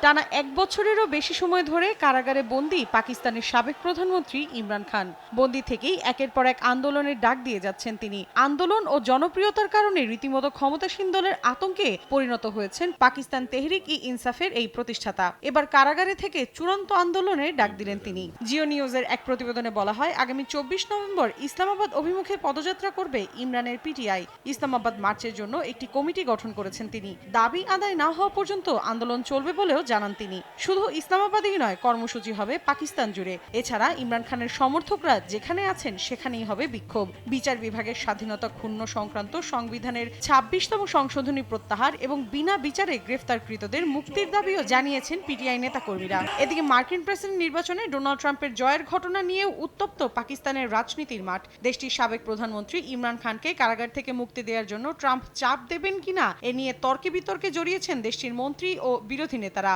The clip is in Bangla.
টানা ১ বছরেরও বেশি সময় ধরে কারাগারে বন্দী পাকিস্তানের সাবেক প্রধানমন্ত্রী ইমরান খান। বন্দী থেকেই একের পর এক আন্দোলনের ডাক দিয়ে যাচ্ছেন তিনি। আন্দোলন ও জনপ্রিয়তার কারণে রীতিমতো ক্ষমতাসীন দলের আতঙ্কে পরিণত হয়েছেন পাকিস্তান তেহরিক ই ইনসাফের এই প্রতিষ্ঠাতা। এবার কারাগারে থেকে চূড়ান্ত আন্দোলনের ডাক দিলেন তিনি। জিও নিউজের এক প্রতিবেদনে বলা হয়, আগামী ২৪ নভেম্বর ইসলামাবাদ অভিমুখে পদযাত্রা করবে ইমরানের পিটিআই। ইসলামাবাদ মার্চের জন্য একটি কমিটি গঠন করেছেন তিনি। দাবি আদায় না হওয়া পর্যন্ত আন্দোলন চলবে বলেও জানান তিনি। শুধু ইসলামাবাদেই নয়, কর্মসূচি হবে পাকিস্তান জুড়ে। এছাড়া ইমরান খানের সমর্থকরা যেখানে আছেন সেখানেই হবে বিক্ষোভ। বিচার বিভাগের স্বাধীনতা ক্ষুণ্ণ সংক্রান্ত সংবিধানের ২৬তম সংশোধনী প্রত্যাহার এবং বিনা বিচারে গ্রেফতারকৃতদের মুক্তির দাবিও জানিয়েছেন পিটিআই নেতাকর্মীরা। এদিকে মার্কিন প্রেসিডেন্ট নির্বাচনে ডোনাল্ড ট্রাম্পের জয়ের ঘটনা নিয়েও উত্তপ্ত পাকিস্তানের রাজনীতির মাঠ। দেশটির সাবেক প্রধানমন্ত্রী ইমরান খানকে কারাগার থেকে মুক্তি দেওয়ার জন্য ট্রাম্প চাপ দেবেন কিনা এ নিয়ে তর্কে বিতর্কে জড়িয়েছেন দেশটির মন্ত্রী ও বিরোধী নেতারা।